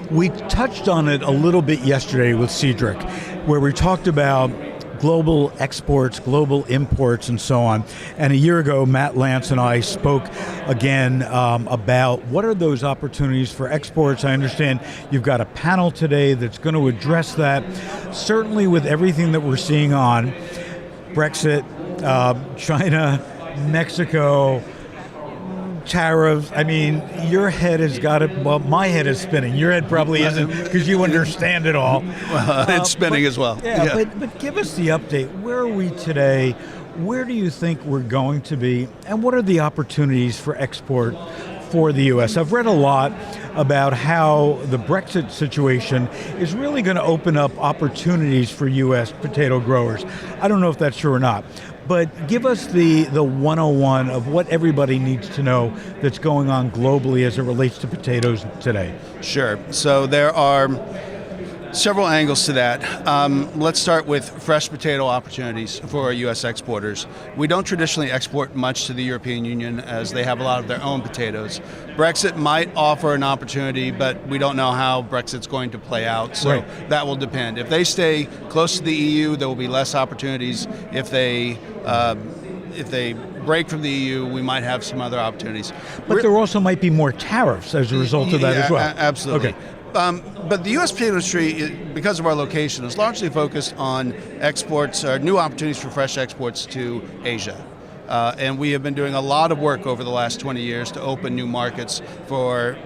We touched on it a little bit yesterday with Cedric, where we talked about global exports, global imports, and so on. And a year ago, Matt Lantz and I spoke again about what are those opportunities for exports. I understand you've got a panel today that's going to address that. Certainly with everything that we're seeing on Brexit, China, Mexico, tariffs. I mean, your head has got it. Well, my head is spinning. Your head probably isn't because you understand it all. Well, it's spinning as well. Yeah. But give us the update. Where are we today? Where do you think we're going to be? And what are the opportunities for export for the U.S.? I've read a lot about how the Brexit situation is really going to open up opportunities for U.S. potato growers. I don't know if that's true or not. But give us the 101 of what everybody needs to know that's going on globally as it relates to potatoes today. Sure. So there are several angles to that. Let's start with fresh potato opportunities for U.S. exporters. We don't traditionally export much to the European Union as they have a lot of their own potatoes. Brexit might offer an opportunity, but we don't know how Brexit's going to play out, so that will depend. If they stay close to the EU, there will be less opportunities. If they break from the EU, we might have some other opportunities. But there also might be more tariffs as a result of that as well. Absolutely. Okay. But the U.S. potato industry, because of our location, is largely focused on exports, or new opportunities for fresh exports to Asia. And we have been doing a lot of work over the last 20 years to open new markets for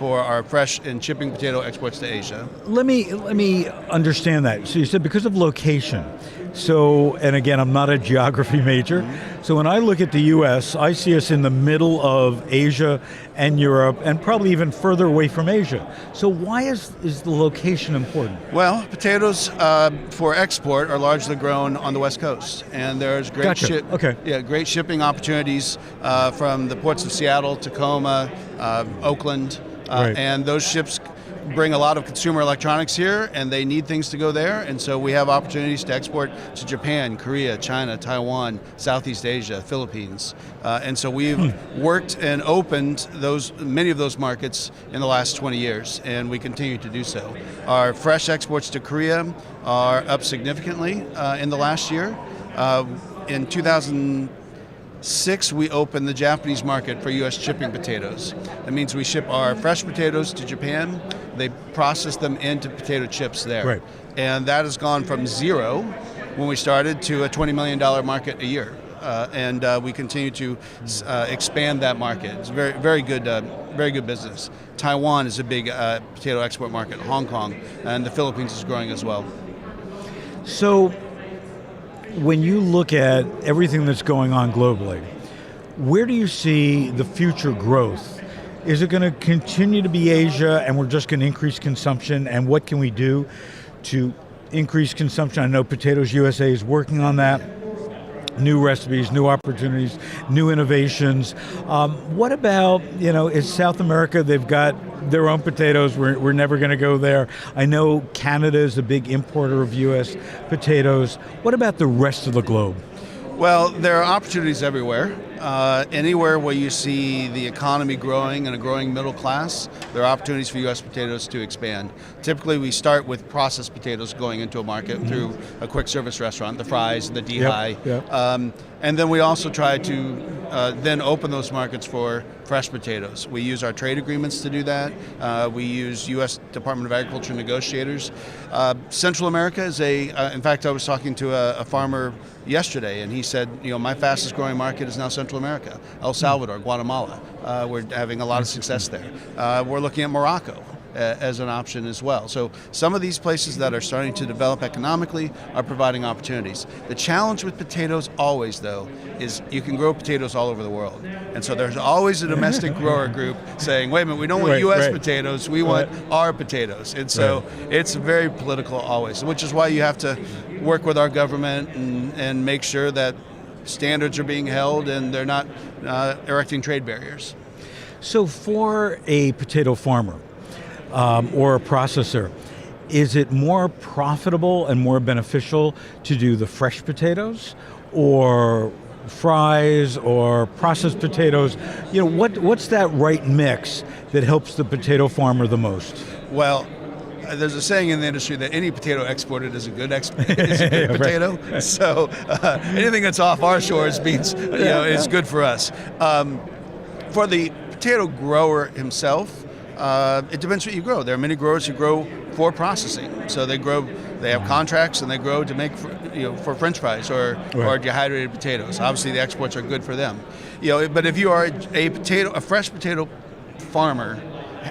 our fresh and shipping potato exports to Asia. Let me understand that. So you said because of location. So, and again, I'm not a geography major. Mm-hmm. So when I look at the U.S., I see us in the middle of Asia and Europe, and probably even further away from Asia. So why is the location important? Well, potatoes for export are largely grown on the West Coast, and there's great great shipping opportunities from the ports of Seattle, Tacoma, Oakland, and those ships bring a lot of consumer electronics here, and they need things to go there, and so we have opportunities to export to Japan, Korea, China, Taiwan, Southeast Asia, Philippines, and so we've worked and opened many of those markets in the last 20 years, and we continue to do so. Our fresh exports to Korea are up significantly in the last year. In 2006, we opened the Japanese market for U.S. shipping potatoes. That means we ship our fresh potatoes to Japan. They process them into potato chips there. Right. And that has gone from zero when we started to a $20 million market a year. And we continue to expand that market. It's very good business. Taiwan is a big potato export market, Hong Kong, and the Philippines is growing as well. So when you look at everything that's going on globally, where do you see the future growth? Is it going to continue to be Asia and we're just going to increase consumption? And what can we do to increase consumption? I know Potatoes USA is working on that. New recipes, new opportunities, new innovations. What about, is South America, they've got their own potatoes, we're never going to go there. I know Canada is a big importer of U.S. potatoes. What about the rest of the globe? Well, there are opportunities everywhere. Anywhere where you see the economy growing and a growing middle class, there are opportunities for U.S. potatoes to expand. Typically, we start with processed potatoes going into a market through a quick service restaurant, the Fry's, the D-High. And then we also try to then open those markets for fresh potatoes. We use our trade agreements to do that. We use U.S. Department of Agriculture negotiators. Central America is in fact, I was talking to a farmer yesterday, and he said, my fastest growing market is now Central America, El Salvador, Guatemala. We're having a lot of success there. We're looking at Morocco as an option as well. So some of these places that are starting to develop economically are providing opportunities. The challenge with potatoes always, though, is you can grow potatoes all over the world. And so there's always a domestic grower group saying, wait a minute, we don't want U.S. potatoes, we want our potatoes. And so it's very political always, which is why you have to work with our government and make sure that standards are being held and they're not erecting trade barriers. So for a potato farmer, or a processor, is it more profitable and more beneficial to do the fresh potatoes or fries or processed potatoes? What's that right mix that helps the potato farmer the most? Well, there's a saying in the industry that any potato exported is a good, is a good potato. Right. So anything that's off our shores means is good for us. For the potato grower himself, it depends what you grow. There are many growers who grow for processing. So they have contracts and they grow to make for French fries or dehydrated potatoes. Obviously, the exports are good for them. But if you are a fresh potato farmer,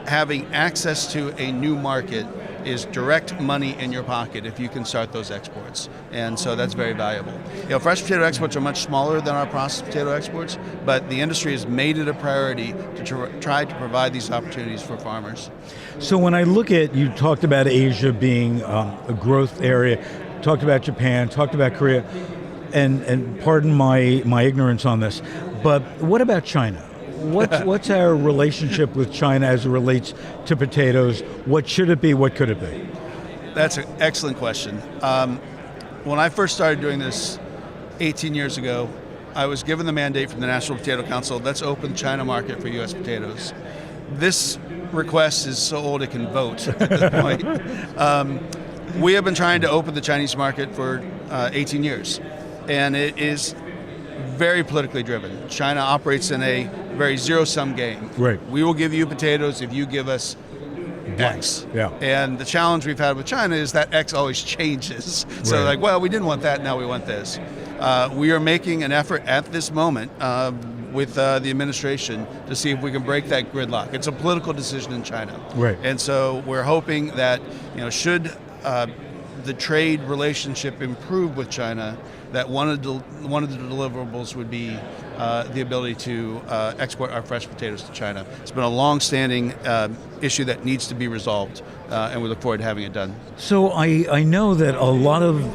having access to a new market is direct money in your pocket if you can start those exports. And so that's very valuable. Fresh potato exports are much smaller than our processed potato exports, but the industry has made it a priority to try to provide these opportunities for farmers. So when I look at, you talked about Asia being a growth area, talked about Japan, talked about Korea, and pardon my ignorance on this, but what about China? What's our relationship with China as it relates to potatoes? What should it be? What could it be? That's an excellent question. When I first started doing this 18 years ago, I was given the mandate from the National Potato Council, let's open the China market for U.S. potatoes. This request is so old it can vote at this point. We have been trying to open the Chinese market for 18 years, and it is very politically driven. China operates in a very zero-sum game. Right. We will give you potatoes if you give us X. Yeah. And the challenge we've had with China is that X always changes. So we didn't want that, now we want this. We are making an effort at this moment with the administration to see if we can break that gridlock. It's a political decision in China. Right. And so we're hoping that, should the trade relationship improve with China, that one of the deliverables would be the ability to export our fresh potatoes to China. It's been a long-standing issue that needs to be resolved, and we look forward to having it done. So I know that a lot of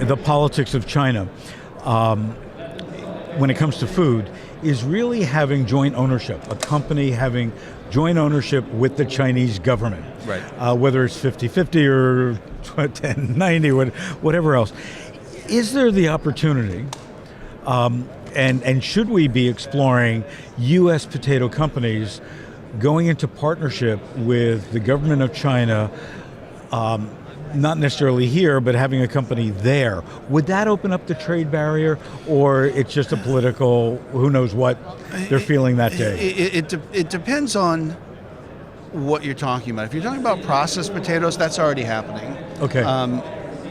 the politics of China, when it comes to food, is really having joint ownership, a company having joint ownership with the Chinese government. Right. Whether it's 50-50 or 10-90, whatever else. Is there the opportunity, and should we be exploring U.S. potato companies going into partnership with the government of China, not necessarily here, but having a company there? Would that open up the trade barrier, or it's just a political, who knows what they're feeling that day? It depends on what you're talking about. If you're talking about processed potatoes, that's already happening. Okay.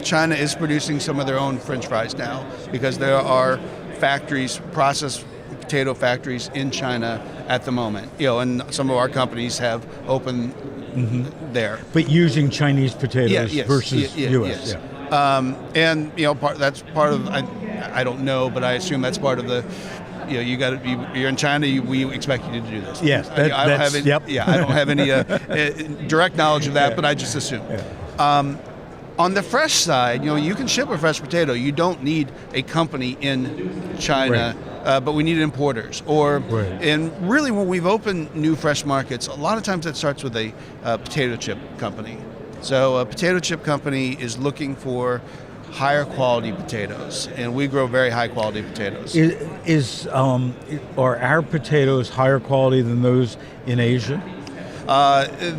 China is producing some of their own French fries now because there are factories, processed potato factories in China at the moment. And some of our companies have opened there. But using Chinese potatoes versus Yes. U.S. Yeah. And that's part of, I don't know, but I assume that's part of the. You're in China. We expect you to do this. Yes, I don't have any. Yep. Yeah, I don't have any direct knowledge of that, but I just assume. Yeah. On the fresh side, you can ship a fresh potato. You don't need a company in China, but we need importers. And really, when we've opened new fresh markets, a lot of times that starts with a potato chip company. So a potato chip company is looking for higher quality potatoes, and we grow very high quality potatoes. Are our potatoes higher quality than those in Asia?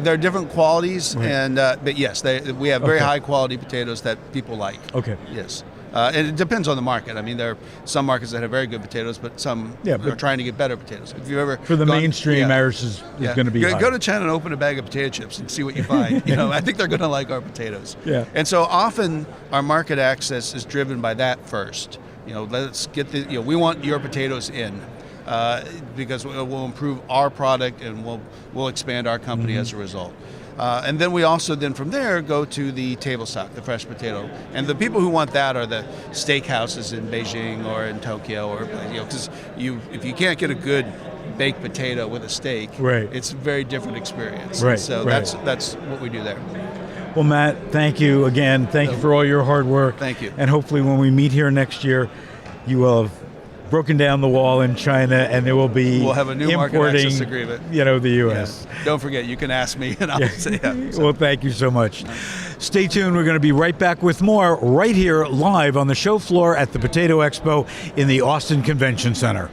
They're different qualities, but yes, we have very high quality potatoes that people like. Okay. Yes. And it depends on the market. I mean, there are some markets that have very good potatoes, but some are trying to get better potatoes. If you ever for the mainstream, ours is going to be high. Go to China and open a bag of potato chips and see what you find. I think they're going to like our potatoes. Yeah. And so often our market access is driven by that first. Let's get we want your potatoes in. Because it will improve our product and we'll expand our company as a result. And then we also from there go to the table stock, the fresh potato. And the people who want that are the steakhouses in Beijing or in Tokyo, or because if you can't get a good baked potato with a steak, it's a very different experience. Right. So that's what we do there. Well, Matt, thank you again. Thank you for all your hard work. Thank you. And hopefully when we meet here next year, you will have broken down the wall in China, and there will be We'll have a new market importing, access agreement. the U.S. Yeah. Don't forget, you can ask me, and I'll say Well, thank you so much. Stay tuned. We're going to be right back with more right here live on the show floor at the Potato Expo in the Austin Convention Center.